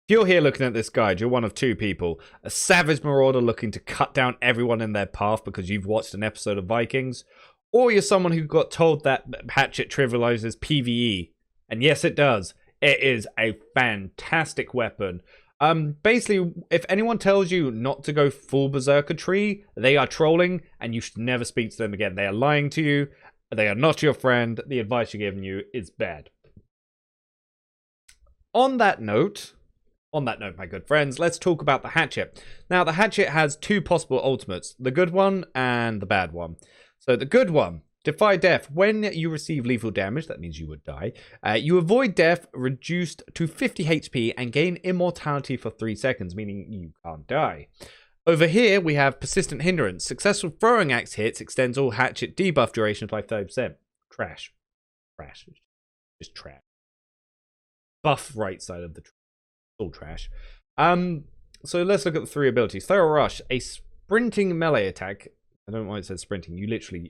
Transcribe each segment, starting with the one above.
If you're here looking at this guide, you're one of two people. A savage marauder looking to cut down everyone in their path because you've watched an episode of Vikings. Or you're someone who got told that Hatchet trivializes PvE. And yes, it does. It is a fantastic weapon. Basically, if anyone tells you not to go full Berserker tree, they are trolling and you should never speak to them again. They are lying to you. They are not your friend. The advice you're giving you is bad. On that note, my good friends, let's talk about the Hatchet. Now, the Hatchet has two possible ultimates, the good one and the bad one. So the good one, defy death. When you receive lethal damage, that means you would die, you avoid death, reduced to 50 HP, and gain immortality for 3 seconds, meaning you can't die. Over here, we have persistent hindrance. Successful throwing axe hits extends all Hatchet debuff durations by 30%. Trash. Trash. Just trash. Buff right side of the trash. All trash. So let's look at the three abilities. Thorough Rush, a sprinting melee attack. I don't know why it says sprinting.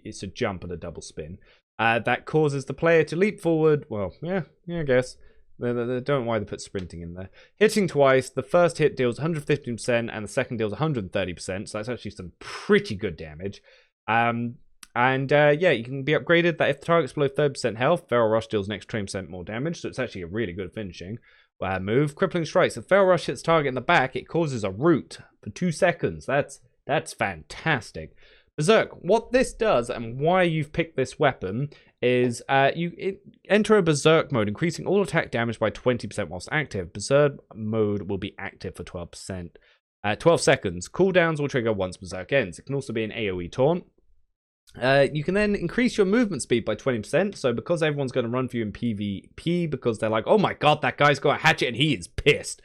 It's a jump and a double spin. That causes the player to leap forward. Well, yeah, I guess. They don't know why they put sprinting in there. Hitting twice. The first hit deals 115% and the second deals 130%. So that's actually some pretty good damage. Yeah, you can be upgraded that if the target's below 30% health, Feral Rush deals an extra 20% more damage. So it's actually a really good finishing move. Crippling Strikes. If Feral Rush hits target in the back, it causes a root for 2 seconds. That's fantastic. Berserk. What this does and why you've picked this weapon is you enter a Berserk mode, increasing all attack damage by 20% whilst active. Berserk mode will be active for 12 seconds. Cooldowns will trigger once Berserk ends. It can also be an AoE taunt. You can then increase your movement speed by 20%. So because everyone's going to run for you in PvP because they're like, oh my god, that guy's got a hatchet and he is pissed.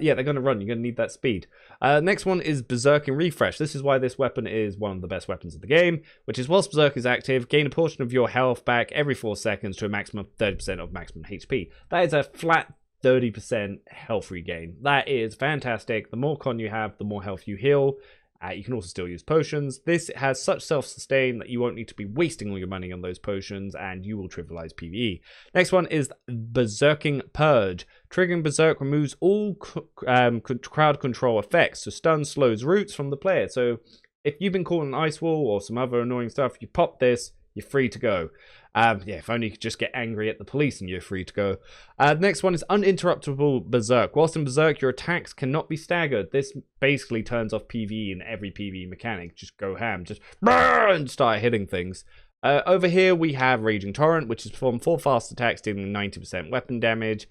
Yeah, they're going to run. You're going to need that speed. Next one is Berserk and Refresh. This is why this weapon is one of the best weapons of the game, which is whilst Berserk is active, gain a portion of your health back every 4 seconds to a maximum of 30% of maximum HP. That is a flat 30% health regain. That is fantastic. The more con you have, the more health you heal. You can also still use potions. This has such self-sustain that you won't need to be wasting all your money on those potions, and you will trivialize PvE. Next one is Berserking Purge. Triggering Berserk removes all crowd control effects, so stun slows roots from the player. So if you've been caught in an ice wall or some other annoying stuff, you pop this, you're free to go. Yeah, if only you could just get angry at the police and you're free to go. Next one is Uninterruptable Berserk. Whilst in Berserk, your attacks cannot be staggered. This basically turns off PvE in every PvE mechanic. Just go ham. Just and start hitting things. Over here, we have Raging Torrent, which is perform 4 fast attacks, dealing 90% weapon damage.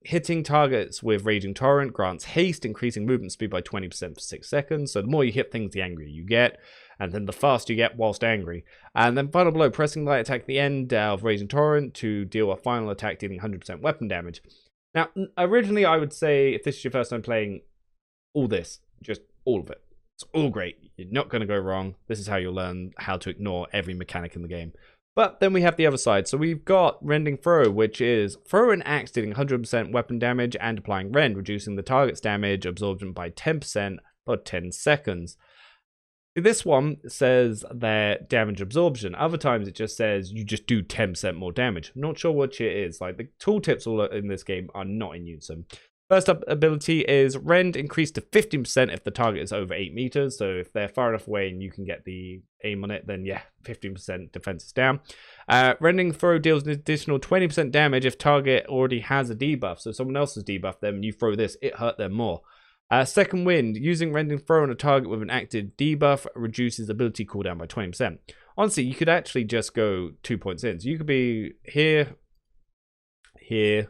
Hitting targets with Raging Torrent grants haste, increasing movement speed by 20% for 6 seconds. So the more you hit things, the angrier you get. And then the faster you get whilst angry. And then Final Blow, pressing light attack at the end of Raging Torrent to deal a final attack dealing 100% weapon damage. Now, originally I would say, if this is your first time playing, all this, just all of it. It's all great. You're not going to go wrong. This is how you'll learn how to ignore every mechanic in the game. But then we have the other side. So we've got Rending Throw, which is throw an axe dealing 100% weapon damage and applying rend, reducing the target's damage absorption by 10% for 10 seconds. This one says their damage absorption. Other times it just says you just do 10% more damage. I'm not sure which it is. Like, the tooltips all in this game are not in unison. First up ability is Rend, increased to 15% if the target is over 8 meters. So if they're far enough away and you can get the aim on it, then yeah, 15% defense is down. Rending Throw deals an additional 20% damage if target already has a debuff. So if someone else has debuffed them and you throw this, it hurt them more. Second Wind, using Rending Throw on a target with an active debuff reduces ability cooldown by 20%. Honestly, you could actually just go 2 points in. So you could be here, here,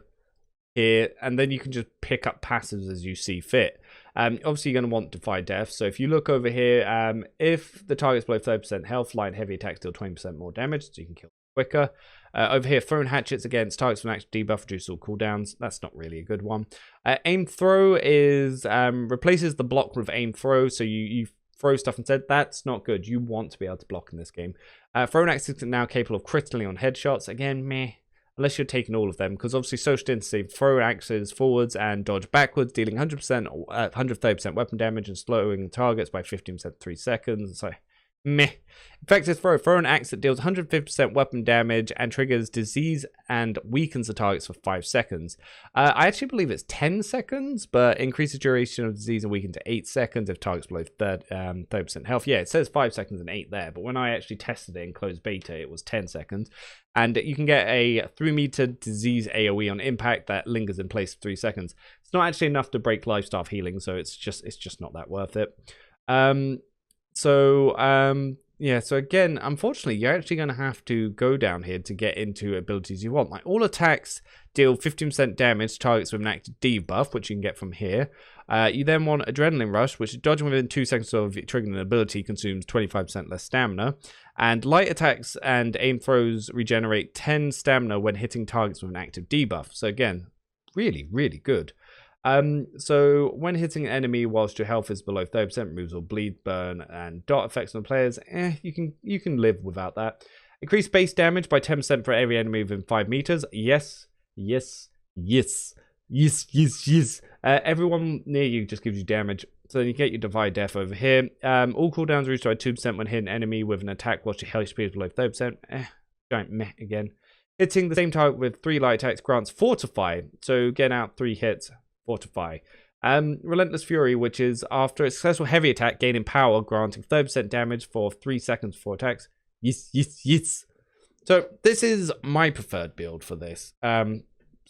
here, and then you can just pick up passives as you see fit. Obviously, you're going to want Defy Death. So if you look over here, if the target's below 30% health, light and heavy attacks deal 20% more damage, so you can kill quicker. Over here, throwing hatchets against targets with an active debuff reduces all cooldowns. That's not really a good one. Aim Throw is replaces the block with Aim Throw, so you throw stuff instead. That's not good. You want to be able to block in this game. Throwing axes are now capable of critically on headshots. Again, meh. Unless you're taking all of them, because obviously social distancing, throw axes forwards and dodge backwards, dealing 100%, 130% weapon damage and slowing targets by 15% 3 seconds. So Meh. Effective throw. Throw an axe that deals 150% weapon damage and triggers disease and weakens the targets for 5 seconds. I actually believe it's 10 seconds, but increases duration of disease and weaken to 8 seconds if targets below 30% health. Yeah, it says 5 seconds and 8 there, but when I actually tested it in closed beta, it was 10 seconds. And you can get a 3-meter disease AoE on impact that lingers in place for 3 seconds. It's not actually enough to break life staff healing, so it's just not that worth it. Yeah, so again, unfortunately, you're actually going to have to go down here to get into abilities you want. Like, all attacks deal 15% damage to targets with an active debuff, which you can get from here. You then want Adrenaline Rush, which dodging within 2 seconds of triggering an ability consumes 25% less stamina. And light attacks and aim throws regenerate 10 stamina when hitting targets with an active debuff. So again, really, really good. So when hitting an enemy whilst your health is below 30%, removes all bleed, burn, and dot effects on the players, you can live without that. Increase base damage by 10% for every enemy within 5 meters. Yes. Everyone near you just gives you damage. So then you get your Divide Death over here. All cooldowns reach by 2% when hitting an enemy with an attack whilst your health speed is below 30%. Giant meh again. Hitting the same target with 3 light attacks grants Fortify. So get out 3 hits. Fortify. Relentless Fury, which is after a successful heavy attack, gaining power, granting 30% damage for 3 seconds before attacks. Yes. So this is my preferred build for this. It's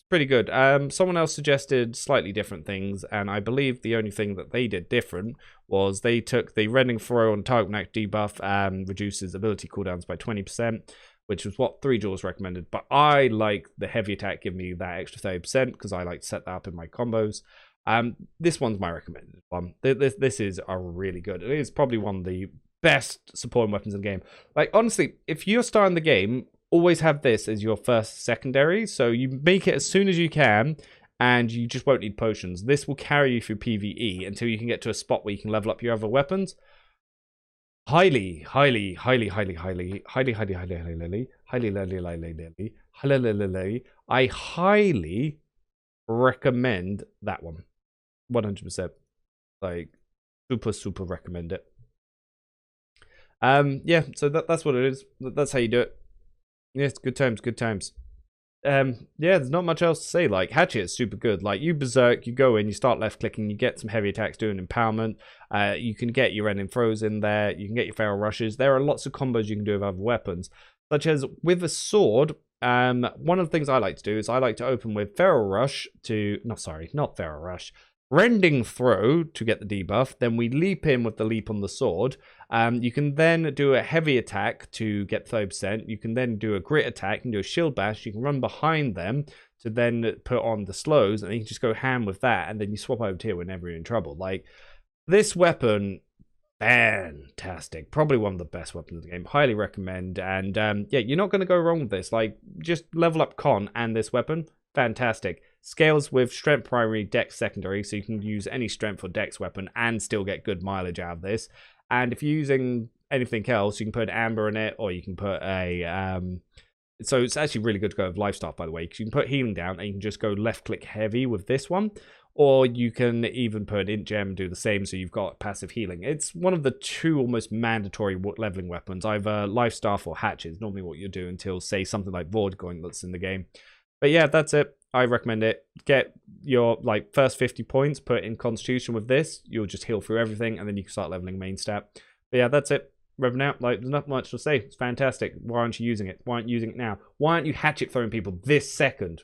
pretty good. Someone else suggested slightly different things, and I believe the only thing that they did different was they took the Rending Throw on target when active debuff, reduces ability cooldowns by 20%. Which was what 3 Jaws recommended. But I like the heavy attack giving me that extra 30% because I like to set that up in my combos. This one's my recommended one. This is a really good. It is probably one of the best supporting weapons in the game. Like, honestly, if you're starting the game, always have this as your first secondary. So you make it as soon as you can, and you just won't need potions. This will carry you through PvE until you can get to a spot where you can level up your other weapons. Highly recommend that one. 100%. Like, super recommend it. Yeah, so that's what it is. That's how you do it. Yes, good times. Yeah, there's not much else to say. Like, Hatchet is super good. Like, you Berserk, you go in, you start left clicking, you get some heavy attacks doing empowerment. You can get your Rending Throws in there, you can get your Feral Rushes. There are lots of combos you can do with other weapons, such as with a sword. One of the things I like to do is I like to open with Feral Rush to, not Feral Rush, Rending Throw to get the debuff. Then we leap in with the leap on the sword. You can then do a heavy attack to get 30%. You can then do a grit attack. You can do a shield bash. You can run behind them to then put on the slows, and you can just go ham with that, and then you swap over to here whenever you're in trouble. Like, this weapon, fantastic. Probably one of the best weapons in the game. Highly recommend. And yeah, you're not going to go wrong with this. Like, just level up Con and this weapon. Fantastic. Scales with strength primary, dex secondary, so you can use any strength or dex weapon and still get good mileage out of this. And if you're using anything else, you can put amber in it, or you can put a so it's actually really good to go with lifestyle, by the way, because you can put healing down and you can just go left click heavy with this one, or you can even put int gem and do the same, so you've got passive healing. It's one of the 2 almost mandatory leveling weapons, either lifestyle or hatchet is normally what you do until, say, something like Vortigaunt that's in the game. But yeah, that's it. I recommend it. Get your first 50 points, put in Constitution with this. You'll just heal through everything, and then you can start leveling main stat. But yeah, that's it. Revving out. Like, there's not much to say. It's fantastic. Why aren't you using it? Why aren't you using it now? Why aren't you hatchet throwing people this second?